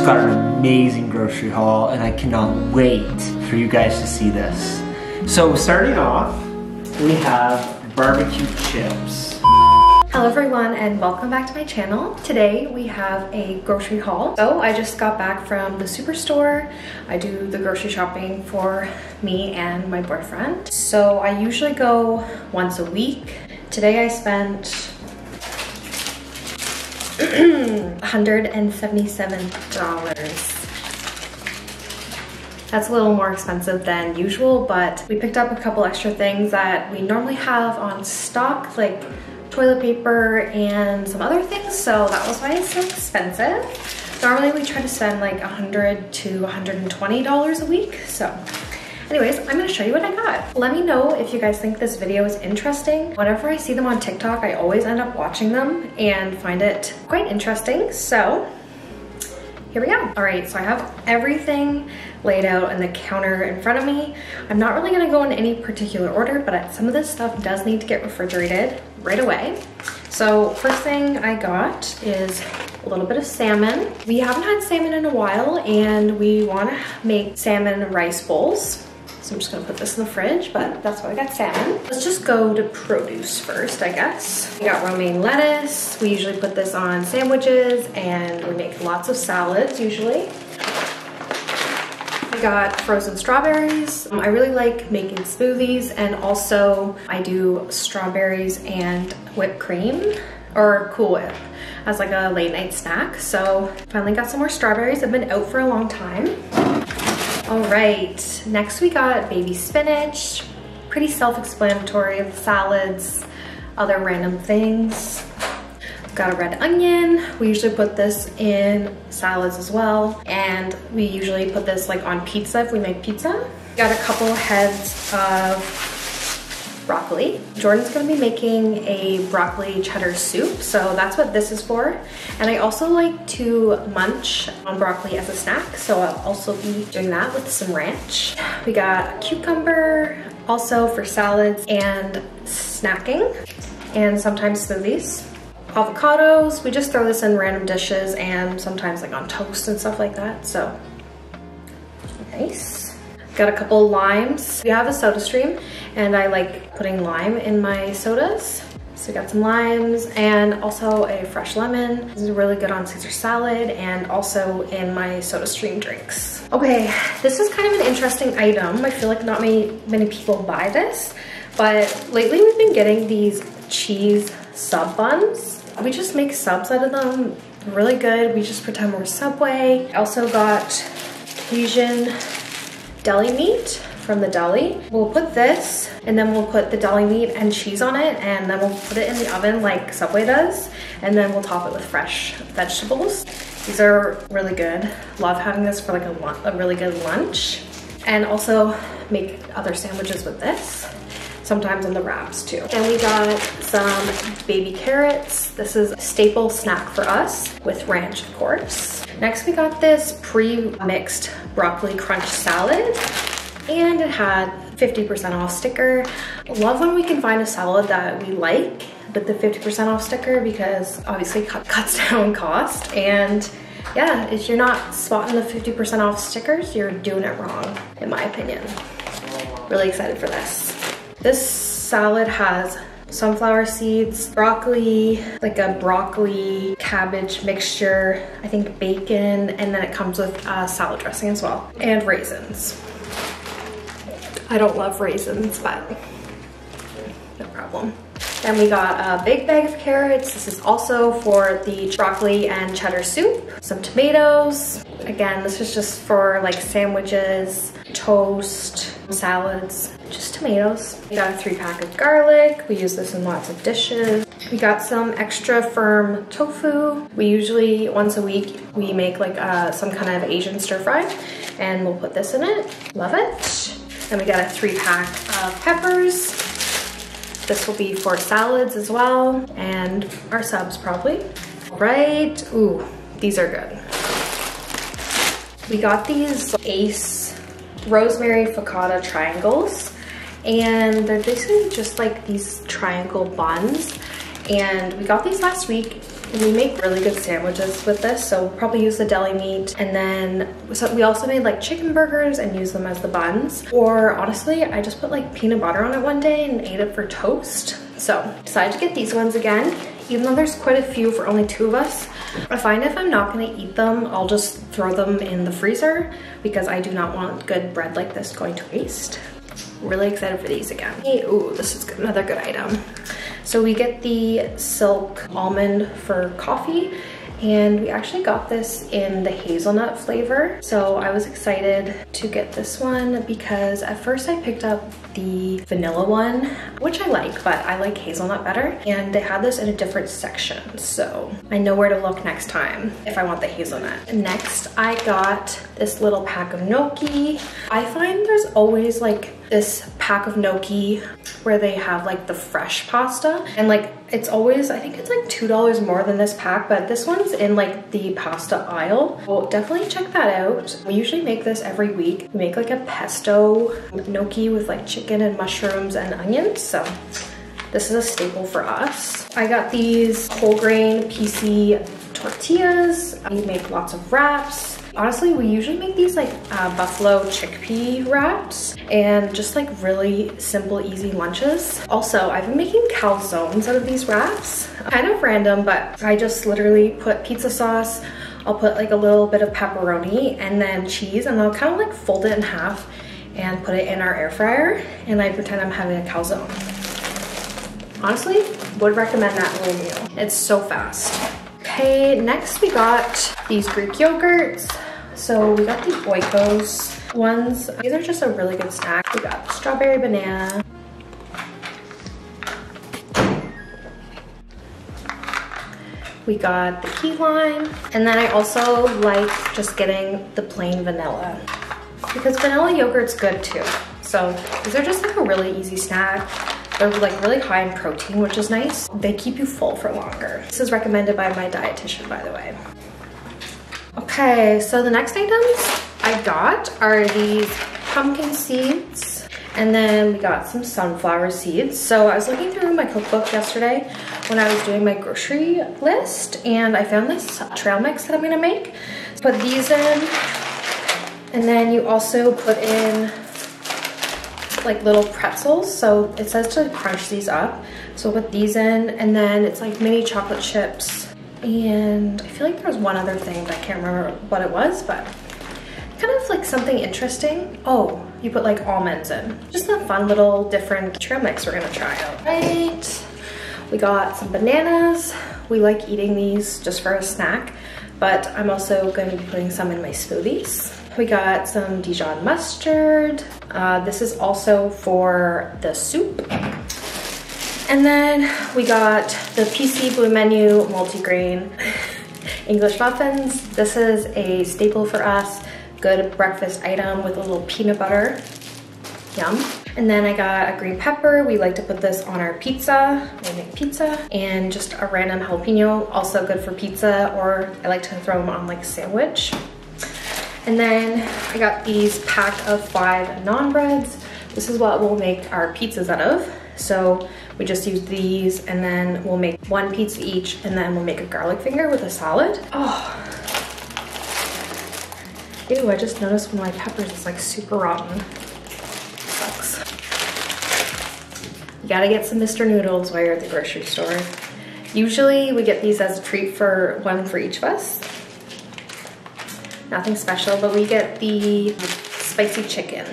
got an amazing grocery haul and I cannot wait for you guys to see this. So starting off, we have barbecue chips. Hello everyone and welcome back to my channel. Today we have a grocery haul. So I just got back from the superstore. I do the grocery shopping for me and my boyfriend. So I usually go once a week. Today I spent $177. That's a little more expensive than usual, but we picked up a couple extra things that we normally have on stock, like toilet paper and some other things, so that was why it's so expensive. Normally we try to spend like $100 to $120 a week, so anyways, I'm gonna show you what I got. Let me know if you guys think this video is interesting. Whenever I see them on TikTok, I always end up watching them and find it quite interesting. So here we go. All right, so I have everything laid out on the counter in front of me. I'm not really gonna go in any particular order, but some of this stuff does need to get refrigerated right away. So first thing I got is a little bit of salmon. We haven't had salmon in a while and we wanna make salmon rice bowls. So I'm just gonna put this in the fridge, but that's why I got salmon. Let's just go to produce first, I guess. We got romaine lettuce. We usually put this on sandwiches and we make lots of salads usually. I got frozen strawberries. I really like making smoothies, and also I do strawberries and whipped cream or Cool Whip as like a late night snack. So finally got some more strawberries. I've been out for a long time. All right, next we got baby spinach. Pretty self-explanatory, the salads, other random things. Got a red onion. We usually put this in salads as well. And we usually put this like on pizza if we make pizza. Got a couple heads of broccoli. Jordan's gonna be making a broccoli cheddar soup, so that's what this is for. And I also like to munch on broccoli as a snack, so I'll also be doing that with some ranch. We got a cucumber, also for salads and snacking, and sometimes smoothies. Avocados, we just throw this in random dishes and sometimes like on toast and stuff like that, so nice. Got a couple limes. We have a soda stream and I like putting lime in my sodas. So we got some limes and also a fresh lemon. This is really good on Caesar salad and also in my soda stream drinks. Okay, this is kind of an interesting item. I feel like not many people buy this, but lately we've been getting these cheese sub buns. We just make subs out of them. Really good. We just pretend we're Subway. I also got Asian deli meat from the deli. We'll put this and then we'll put the deli meat and cheese on it, and then we'll put it in the oven like Subway does, and then we'll top it with fresh vegetables. These are really good. Love having this for like a really good lunch, and also make other sandwiches with this. Sometimes in the wraps too. And we got some baby carrots. This is a staple snack for us with ranch, of course. Next we got this pre-mixed broccoli crunch salad, and it had 50% off sticker. Love when we can find a salad that we like with the 50% off sticker, because obviously it cuts down cost. And yeah, if you're not spotting the 50% off stickers, you're doing it wrong, in my opinion. Really excited for this. This salad has sunflower seeds, broccoli, like a broccoli cabbage mixture, I think bacon, and then it comes with salad dressing as well, and raisins. I don't love raisins, but no problem. Then we got a big bag of carrots. This is also for the broccoli and cheddar soup. Some tomatoes. Again, this is just for like sandwiches, toast, salads, just tomatoes. We got a 3-pack of garlic. We use this in lots of dishes. We got some extra firm tofu. We usually, once a week, we make like some kind of Asian stir fry, and we'll put this in it. Love it. Then we got a 3-pack of peppers. This will be for salads as well, and our subs probably. Right, ooh, these are good. We got these Ace rosemary focaccia triangles, and they're basically just like these triangle buns. And we got these last week. And we make really good sandwiches with this, so we'll probably use the deli meat. And then we also made like chicken burgers and use them as the buns. Or honestly, I just put like peanut butter on it one day and ate it for toast. So decided to get these ones again, even though there's quite a few for only 2 of us. I find if I'm not gonna eat them, I'll just throw them in the freezer because I do not want good bread like this going to waste. Really excited for these again. Ooh, this is another good item. So we get the Silk Almond for coffee, and we actually got this in the hazelnut flavor. So I was excited to get this one because at first I picked up the vanilla one, which I like, but I like hazelnut better. And they had this in a different section, so I know where to look next time if I want the hazelnut. Next, I got this little pack of gnocchi. I find there's always like this pack of gnocchi where they have like the fresh pasta, and like it's always, I think it's like $2 more than this pack, but this one's in like the pasta aisle. So definitely check that out. We usually make this every week. We make like a pesto gnocchi with like chicken and mushrooms and onions, so this is a staple for us. I got these whole grain PC tortillas. We make lots of wraps. Honestly, we usually make these like buffalo chickpea wraps and just like really simple, easy lunches. Also, I've been making calzones out of these wraps. Kind of random, but I just literally put pizza sauce. I'll put like a little bit of pepperoni and then cheese, and I'll kind of like fold it in half and put it in our air fryer, and I pretend I'm having a calzone. Honestly, would recommend that little meal. It's so fast. Okay, next we got these Greek yogurts. So we got the Oikos ones. These are just a really good snack. We got strawberry banana. We got the key lime. And then I also like just getting the plain vanilla because vanilla yogurt's good too. So these are just like a really easy snack. They're like really high in protein, which is nice. They keep you full for longer. This is recommended by my dietitian, by the way. Okay, so the next items I got are these pumpkin seeds, and then we got some sunflower seeds. So I was looking through my cookbook yesterday when I was doing my grocery list, and I found this trail mix that I'm gonna make. Put these in, and then you also put in like little pretzels. So it says to crunch these up. So put these in, and then it's like mini chocolate chips. And I feel like there was one other thing, but I can't remember what it was, but kind of like something interesting. Oh, you put like almonds in. Just a fun little different trail mix we're gonna try out. Right, we got some bananas. We like eating these just for a snack, but I'm also going to be putting some in my smoothies. We got some Dijon mustard. This is also for the soup. And then we got the PC Blue Menu multigrain English muffins. This is a staple for us. Good breakfast item with a little peanut butter. Yum. And then I got a green pepper. We like to put this on our pizza. We make pizza. And just a random jalapeno, also good for pizza, or I like to throw them on like a sandwich. And then I got these pack of 5 naan breads. This is what we'll make our pizzas out of. So we just use these, and then we'll make 1 pizza each, and then we'll make a garlic finger with a salad. Oh. Ew, I just noticed one of my peppers is like super rotten. Sucks. You gotta get some Mr. Noodles while you're at the grocery store. Usually we get these as a treat for one for each of us. Nothing special, but we get the spicy chicken.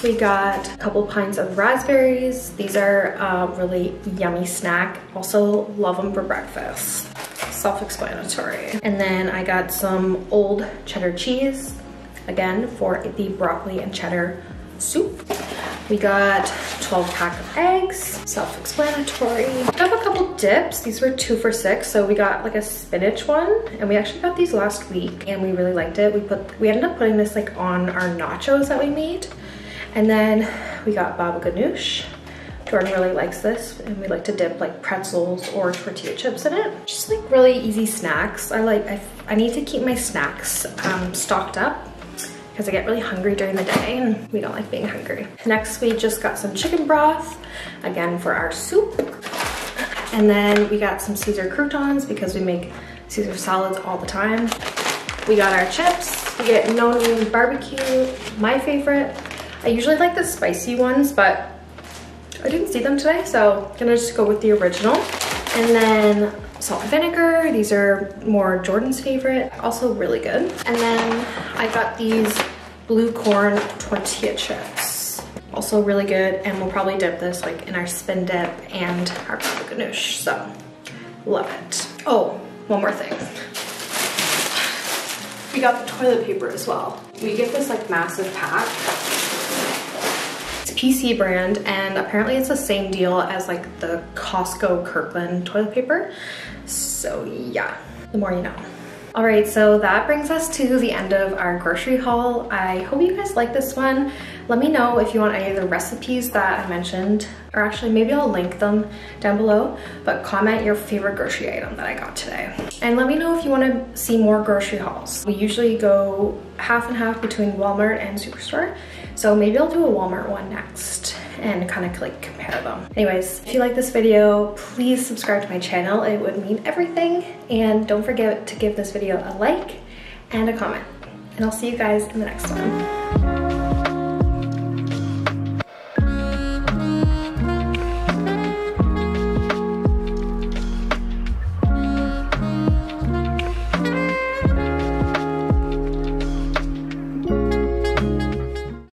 We got a couple pints of raspberries. These are a really yummy snack. Also love them for breakfast. Self-explanatory. And then I got some old cheddar cheese, again for the broccoli and cheddar soup. We got 12 pack of eggs, self-explanatory. We got a couple dips. These were 2 for $6, so we got like a spinach one, and we actually got these last week and we really liked it. We ended up putting this like on our nachos that we made. And then we got baba ganoush. Jordan really likes this, and we like to dip like pretzels or tortilla chips in it. Just like really easy snacks. I need to keep my snacks stocked up because I get really hungry during the day and we don't like being hungry. Next, we just got some chicken broth, again for our soup. And then we got some Caesar croutons because we make Caesar salads all the time. We got our chips. We get no name barbecue, my favorite. I usually like the spicy ones, but I didn't see them today, so I'm gonna just go with the original. And then salt and vinegar. These are more Jordan's favorite, also really good. And then I got these blue corn tortilla chips, also really good. And we'll probably dip this like in our spin dip and our pickle ganoush, so love it. Oh, one more thing. We got the toilet paper as well. We get this like massive pack. It's PC brand, and apparently it's the same deal as like the Costco Kirkland toilet paper. So yeah, the more you know. All right, so that brings us to the end of our grocery haul. I hope you guys like this one. Let me know if you want any of the recipes that I mentioned, or actually maybe I'll link them down below, but comment your favorite grocery item that I got today. And let me know if you want to see more grocery hauls. We usually go half and half between Walmart and Superstore, so maybe I'll do a Walmart one next and kind of like compare them. Anyways, if you like this video, please subscribe to my channel. It would mean everything. And don't forget to give this video a like and a comment. And I'll see you guys in the next one.